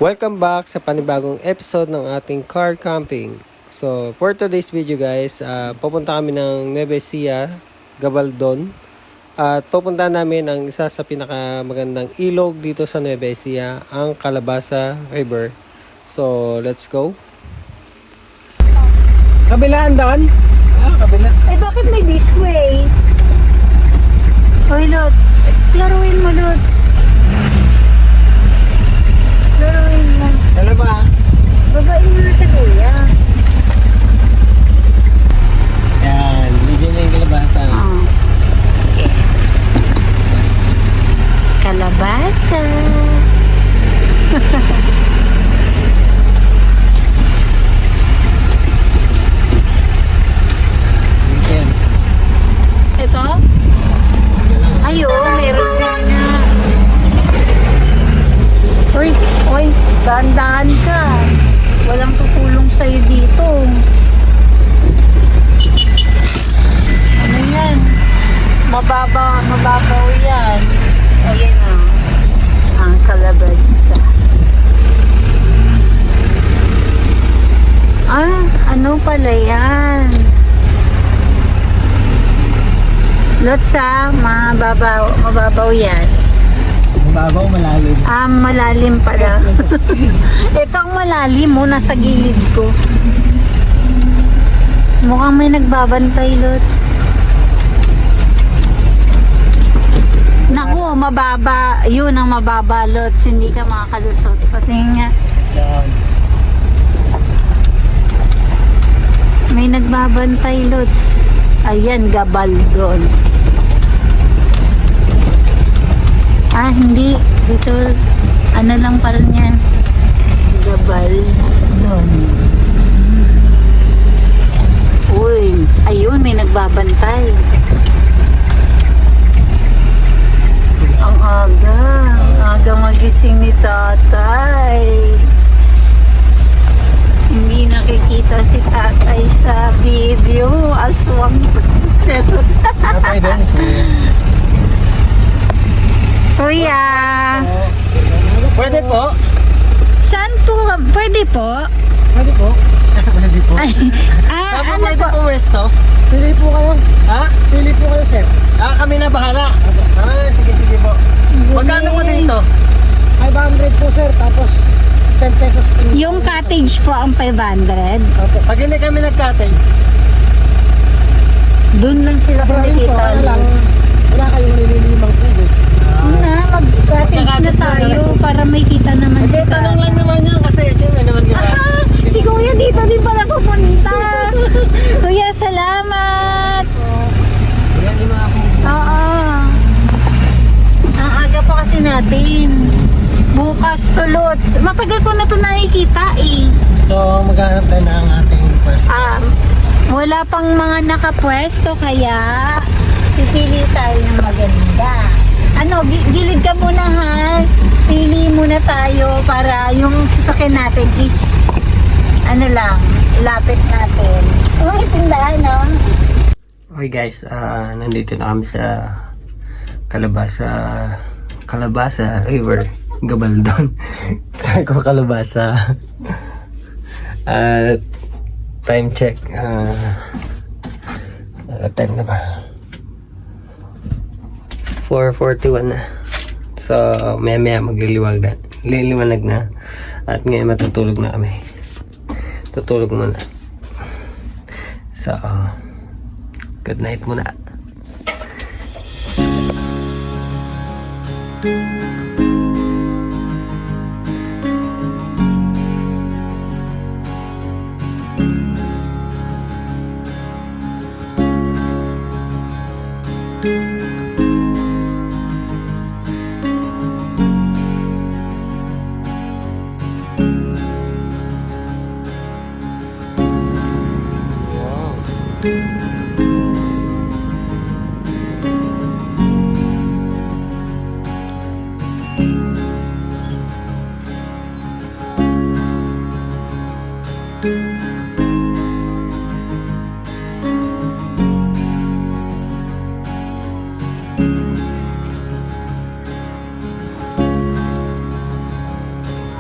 Welcome back sa panibagong episode ng ating car camping. So, for today's video guys, pupunta kami ng Nueva Ecija, Gabaldon. At pupunta namin ang isa sa pinakamagandang ilog dito sa Nueva Ecija, ang Calabasa River. So, let's go. Kabilaan daan? Kabila. Eh, bakit may this way? Hoy, Lods. Laruin mo, Lods. Laruin mo. Ano ba? Babain mo na sa kuya. Yan, video na yung kalabasa. Okay. Kalabasa. Yan. Ito? Ayun, meron din na. Uy, dahan-dahan ka. Walang tutulong sa'yo dito. Ano yan? Mababaw yan. Ayan na. Ang kalabasa. Ano pala yan? Lotsa, mababaw yan. Mababaw, malalim. Malalim pala. Itong malalim mo, nasa gilid ko. Mukhang may nagbabantay, Lots. Naku, mababa. Yun ang mababa, Lots. Hindi ka makakalusot. Pati nga. Yan. May nagbabantay, Lots. Ayan, Gabaldon. Hindi. Dito, ano lang pala niya. Gabaldon. Uy, ayun, may nagbabantay. Ang aga magising ni tatay. Hindi nakikita si tatay sa video. Aswang. Tatay din. Kuya. Pwede po? Saan po? Pwede po? Pwede po? Pwede po. Ano Pwede po? po Westo? Pili po kayo. Ha? Pili po kayo, sir. Kami na bahala. Sige po. Magkano po dito? 500 po, sir. Tapos 10 pesos po. Yung cottage po ang 500. Opo. Pag hindi kami nag-cottage, Doon lang sila Ibrahim po, kumikita. kaya lang wala kayong nililimang tubig. Mag-cottage na tayo para may kita naman si tanong lang naman yan kasi siyempre naman diba? Si Kuya dito din pala pupunta. Kuya, salamat. Yan yung mga Oo. Ang aga pa kasi natin. Bukas to, Lots. Matagal ko na ito nakikita eh. So maghanap tayo ng ating first. Wala pang mga nakapwesto kaya pipili tayo ng maganda. Gilid ka muna ha. Pili muna tayo para yung sasakyan natin is lapit natin. May tindahan, no? Okay guys, nandito na kami sa Calabasa River, Gabaldon. Sabi ko Calabasa. Time check. Time na ba? 4:41 na. So, maya liliwanag na. At ngayon matutulog na kami. Tutulog muna. So, good night muna.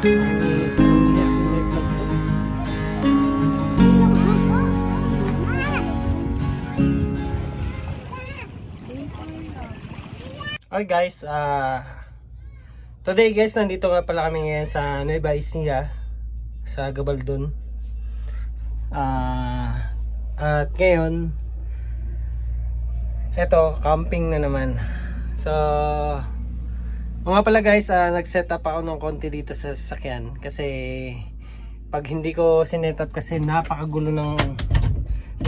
Okay guys, today guys, nandito nga pala kami ngayon sa Nueva Ecija, sa Gabaldon. At ngayon, eto, camping na naman. So, mga pala guys, nag-set up ako ng konti dito sa sasakyan. Kasi, pag hindi ko sinet up kasi napakagulo ng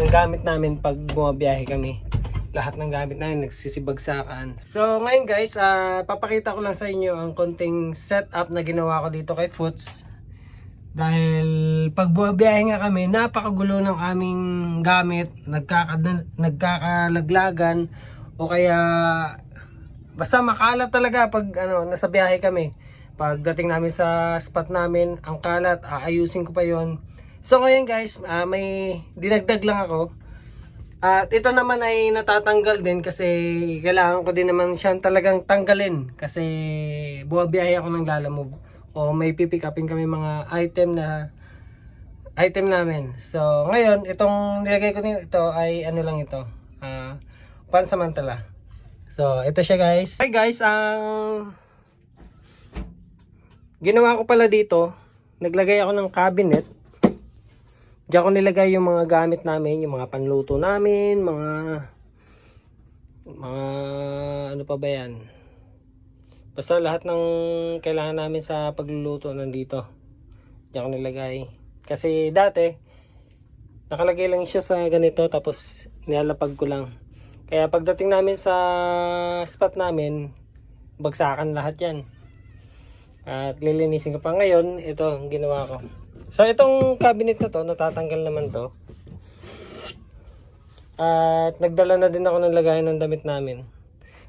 gamit namin pag bumabiyahe kami. Lahat ng gamit namin nagsisibagsakan. So ngayon guys, papakita ko lang sa inyo ang konting setup na ginawa ko dito kay Foots. Dahil pag bumabiyahe nga kami, napakagulo ng aming gamit, nagkakalaglagan o kaya basta makalat talaga pag nasa biyahe kami. Pagdating namin sa spot namin, ang kalat, aayusin ko pa yon. So ngayon guys, may dinagdag lang ako. At ito naman ay natatanggal din kasi kailangan ko din naman siyang talagang tanggalin kasi buwabiyahe ako ng Lalamove o may pipick upin kami mga item namin. So ngayon itong nilagay ko ito ay ano lang ito, pansamantala. So ito siya guys. Hi guys, ang ginawa ko pala dito, naglagay ako ng cabinet. Diyan ko nilagay yung mga gamit namin, yung mga panluto namin, mga ano pa ba yan. Basta lahat ng kailangan namin sa pagluluto nandito. Diyan ko nilagay. Kasi dati, nakalagay lang siya sa ganito tapos nilalapag ko lang. Kaya pagdating namin sa spot namin, bagsakan lahat yan. At lilinisin ko pa ngayon, ito ang ginawa ko. So itong cabinet na to, natatanggal naman to. At nagdala na din ako ng lagayan ng damit namin.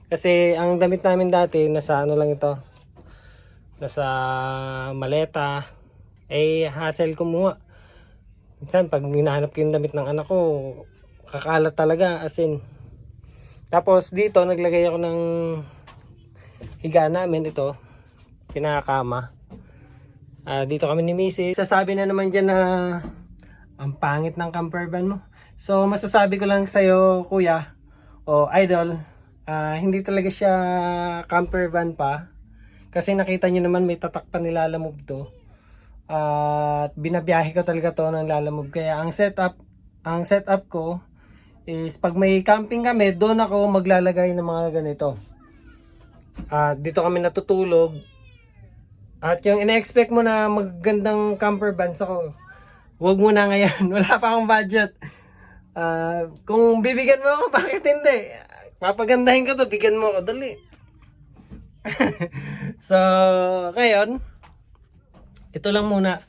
Kasi ang damit namin dati, nasa ano lang ito. Nasa maleta. Eh, hassle kumuha. Minsan, pag hinahanap ko yung damit ng anak ko, kakalat talaga, as in. Tapos dito, naglagay ako ng higaan namin, ito. Pinakakama. Dito kami ni Mrs. Sasabi na naman dyan na ang pangit ng camper van mo. So masasabi ko lang sa'yo kuya o idol, hindi talaga siya camper van pa. Kasi nakita nyo naman may tatak pa ni Lalamove to. At binabiyahe ko talaga to ng Lalamove. Kaya ang setup ko is pag may camping kami, doon ako maglalagay ng mga ganito. Dito kami natutulog. At yung ina-expect mo na magandang camper vans ako, huwag mo na ngayon. Wala pa akong budget. Kung bibigyan mo ako, bakit hindi? Papagandahin ko to, bigyan mo ako. Dali. So, ngayon, ito lang muna.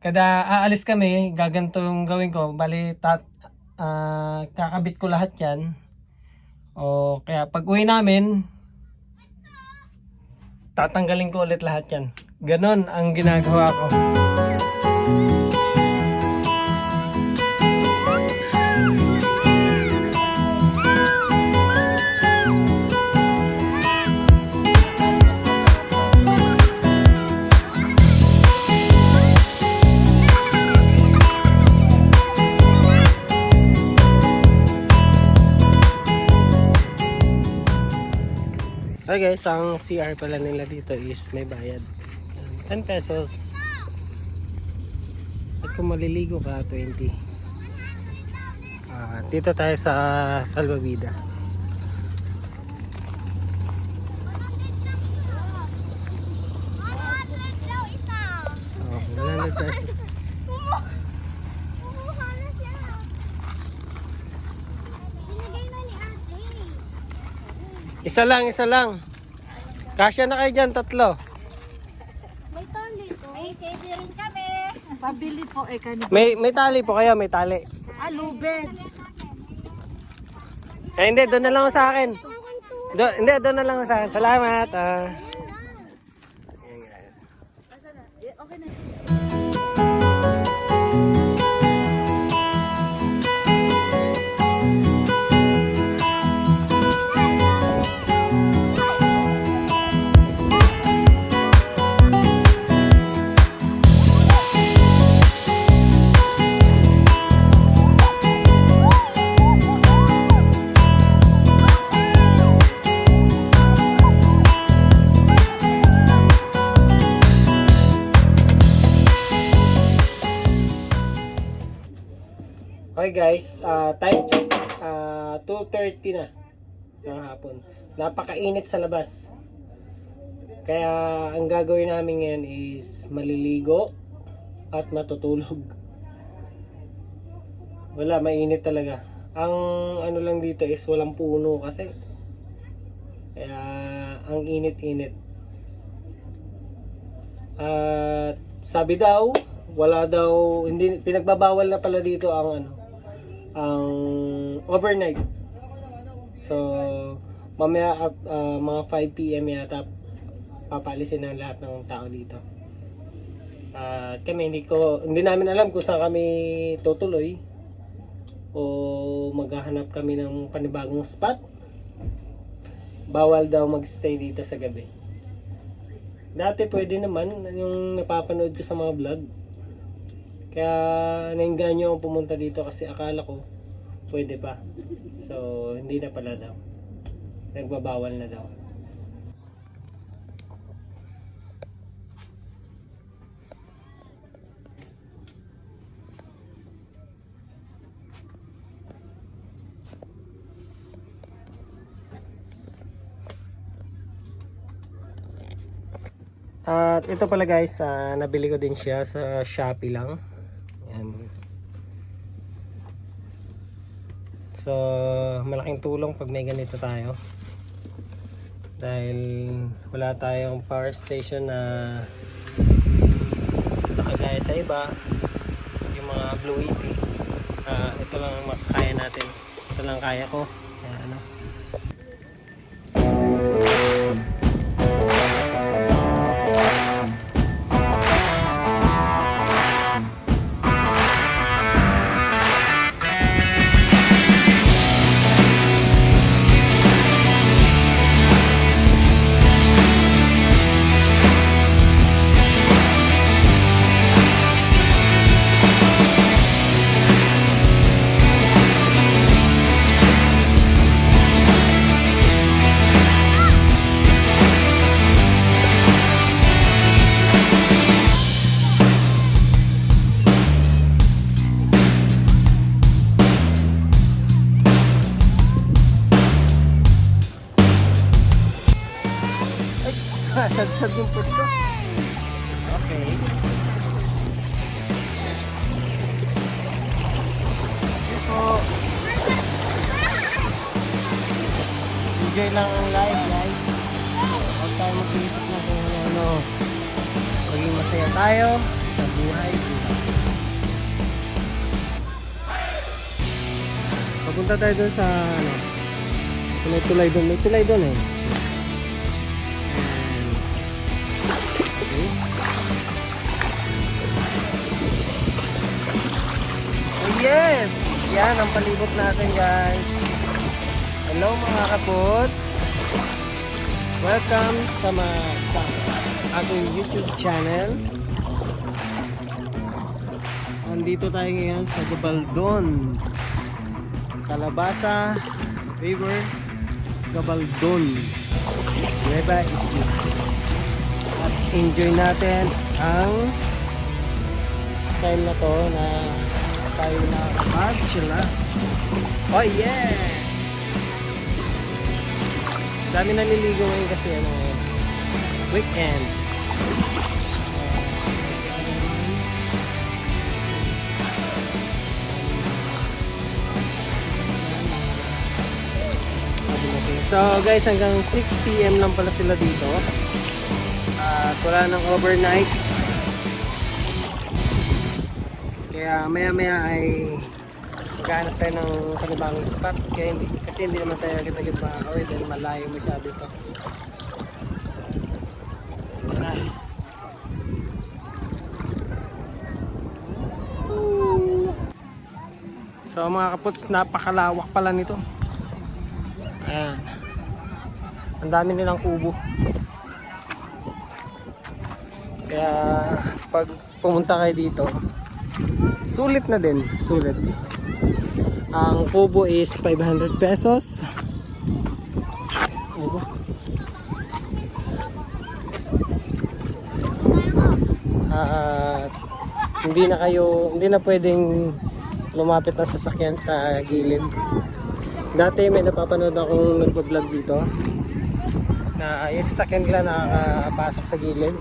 Kada aalis kami, gaganto yung gawin ko. Bali, kakabit ko lahat yan. O kaya pag uwi namin, tatanggalin ko ulit lahat yan. Ganon ang ginagawa ko. Okay guys, ang CR pala nila dito is may bayad. 10 pesos. At kung maliligo ka, 20. Dito tayo sa Salvavida. Oh, 100 pesos. Isa lang. Kasya na kayo dyan, 3. May tali po. May tali rin kami. Pabili po kanina. May tali po kayo, may tali. Lubed. Hindi, doon na lang ako sa akin. Doon na lang ako sa akin. Salamat. Okay na. guys, time check, 2:30 na ng hapon. Napakainit sa labas. Kaya ang gagawin namin ngayon is maliligo at matutulog. Wala, mainit talaga. Ang ano lang dito is walang puno kasi. Kaya ang init-init. At sabi daw, wala daw, hindi pinagbabawal na pala dito ang ang overnight. So mamaya mga 5 PM yata papalisin na lahat ng tao dito. At kami hindi namin alam kung saan kami tutuloy o maghahanap kami ng panibagong spot. Bawal daw magstay dito sa gabi. Dati pwede naman, yung napapanood ko sa mga vlog. Kaya nainganyo akong pumunta dito kasi akala ko pwede pa. So hindi na pala daw. Nagbabawal na daw. At ito pala guys, nabili ko din siya sa Shopee lang. Yan. So, malaking tulong pag may ganito tayo. Dahil wala tayong power station na nakagaya sa iba. Yung mga Blue ET. Ito lang ang makakaya natin. Ito lang kaya ko. Kaya ano. Sadsad yung food ko. Okay. So, enjoy lang ang live guys. Huwag tayo mag-iisip na kung ano. Maging masaya tayo sa buhay. Papunta tayo dun sa ano. May tulay dun. May tulay dun eh. Yes! Yan ang palibot natin guys. Hello mga kapots. Welcome sa ating YouTube channel. Nandito tayo ngayon sa Gabaldon. Calabasa River, Gabaldon, Nueva Ecija. At enjoy natin ang time na to na tayo na mag-chillax. Oh yeah! Dami naliligo ngayon kasi ano, weekend. So guys, hanggang 6 PM lang pala sila dito. At wala nang overnight. Kaya maya ay maghanap tayo ng panibagong spot. Kaya kasi hindi naman tayo agad-agad makakawin dahil malayo masyado ito. So mga kaputs, napakalawak pala nito. Ayan. Ang dami nilang kubo. Kaya pag pumunta kayo dito, sulit na din, sulit. Ang kubo is 500 pesos. At hindi na pwedeng lumapit na sasakyan sa gilid. Dati may napapanood akong nagpa-vlog dito na yung sasakyan nila nakakapasok sa gilid,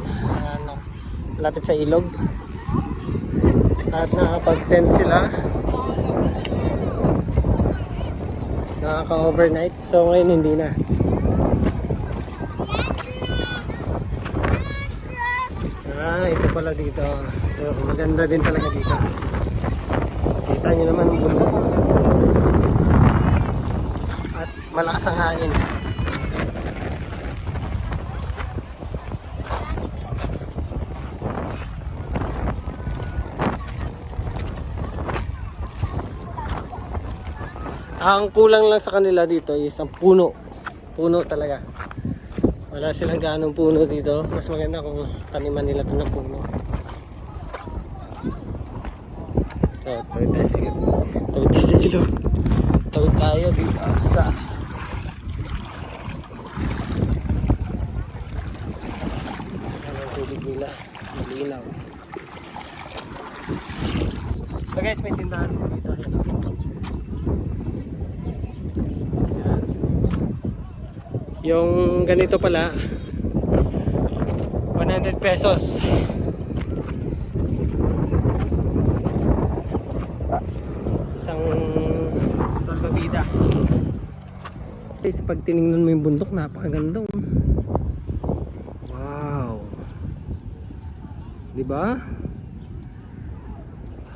lapit sa ilog, at nakapag-tent sila, nakaka-overnight. So ngayon hindi na. Ito pala dito. So maganda din talaga dito. Kita nyo naman ang bundok. At malakas ang hangin. Ang kulang lang sa kanila dito is ang puno. Puno talaga. Wala silang gaanong puno dito. Mas maganda kung taniman nila ito ng puno. So, tawid tayo sa ilog. Tawid tayo dito sa ang tubig nila. Malinaw. So guys, may tindahan dito. Yung ganito pala 100 pesos. Isang salbabida. Guys, pag tinignan mo yung bundok, napakaganda. Wow. Diba?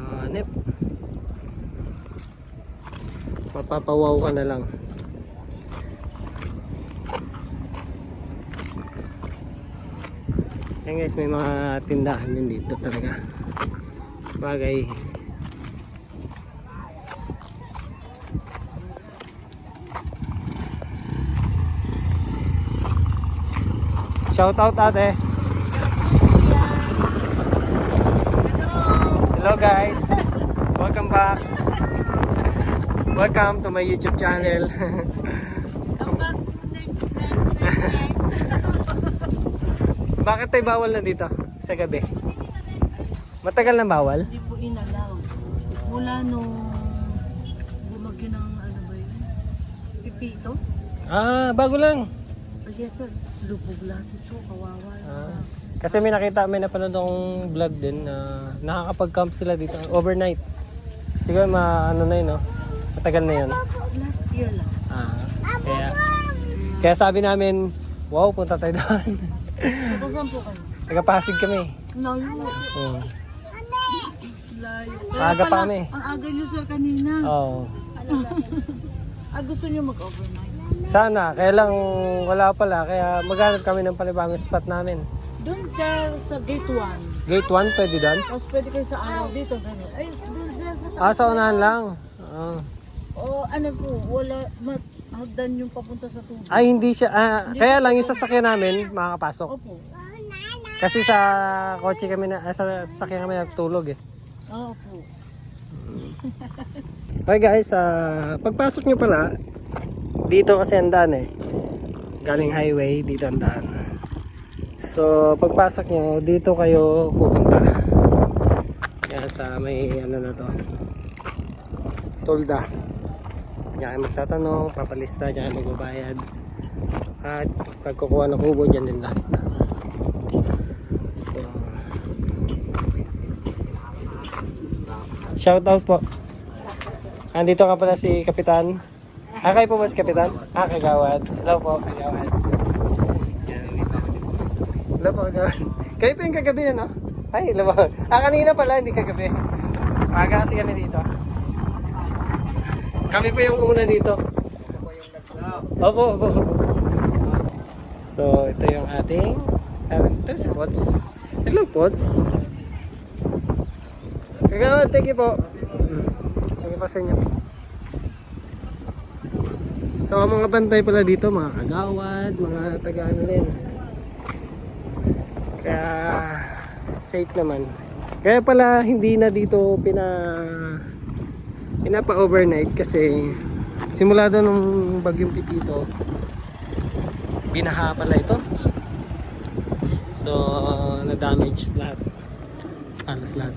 Hanep. Mapapawaw ka na lang. Ayan guys, may mga tindahan din dito talaga. Bagay. Shout out ate. Hello guys. Welcome back. Welcome to my YouTube channel. Bakit tayo bawal na dito sa gabi? Matagal na bawal? Hindi po inalaw. Mula nung bumagyo ng ano ba yun? Pipito? Bago lang. Kasi sir, lubog lahat ito. Kawawa. Kasi may napanood akong vlog din na nakakapag-camp sila dito overnight. Siguro ano na yun, no? Matagal na yun. Last year lang. Kaya sabi namin, wow, punta tayo doon. Saan po kayo? Taga-Pasig kami. Layo. Oo. Layo. Aga pa kami. Ang aga nyo sir kanina. Oo. Gusto nyo mag-overnight? Sana, kaya lang wala pala. Kaya maghanap kami ng panibagong spot namin. Doon sir sa gate 1. Gate 1, pwede doon? Tapos pwede kayo sa araw dito. Ganun. Ay, doon sir sa Sa unahan lang. O ano po, wala, hagdan yung papunta sa tubig. Ay, hindi siya. Kaya lang yung sasakyan namin makakapasok. Opo. Kasi sa kotse kami sa sasakyan kami natutulog eh. Opo. Okay guys, pagpasok nyo pala, dito kasi ang daan eh. Galing highway, dito ang daan. So, pagpasok nyo, dito kayo pupunta. Kaya sa may ano na to. Tolda. Diyan kayo magtatanong, papalista, diyan kayo magbabayad. At pagkukuha ng kubo, diyan din lahat. So, shout out po. Andito ka pala si Kapitan. Kayo po ba si Kapitan? Kagawad. Hello po, Kagawad. Yan, hello po, Kagawad. Kayo po yung kagabi na, no? Ay, hello po. Kanina pala, hindi kagabi. Aga kasi kami dito. Kami po yung una dito. Opo. So, ito yung ating... ito si Pots. Hello, Pots. Kagawad, thank you po. Thank you po sa inyo. So, ang mga bantay pala dito, mga kagawad, mga taga-ano din. Kaya, safe naman. Kaya pala, hindi na dito pinapa-overnight kasi simula doon nung bagyong Pipito, binaha pala ito. So, na-damage lahat. Halos lahat.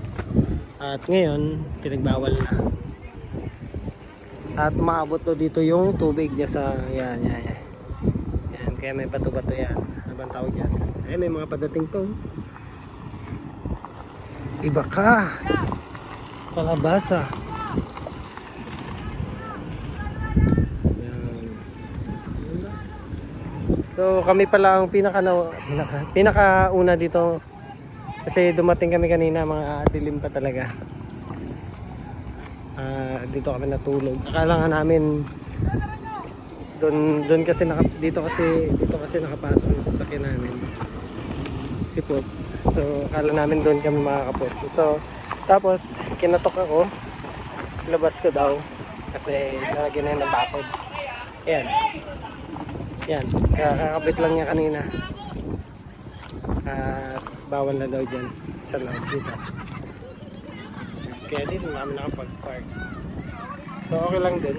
At ngayon, pinagbawal na. At maabot to dito yung tubig dyan sa yan. Kaya may bato-bato yan. Ano bang tawag dyan? Eh, may mga padating to. Iba ka. Kalabasa. Yan. So kami pala ang pinakauna dito kasi dumating kami kanina, mga dilim pa talaga. Dito kami natulog. Akala nga namin doon kasi dito kasi nakapasok yung sasakyan namin. Si Pops. So akala namin doon kami makakapwesto. So tapos kinatok ako. Labas ko daw kasi lalagyan na yun ng bakod. Yan. Kakakabit lang niya kanina. Bawal na daw dyan sa loob dito. Kaya din namin nakapag-park. So okay lang din.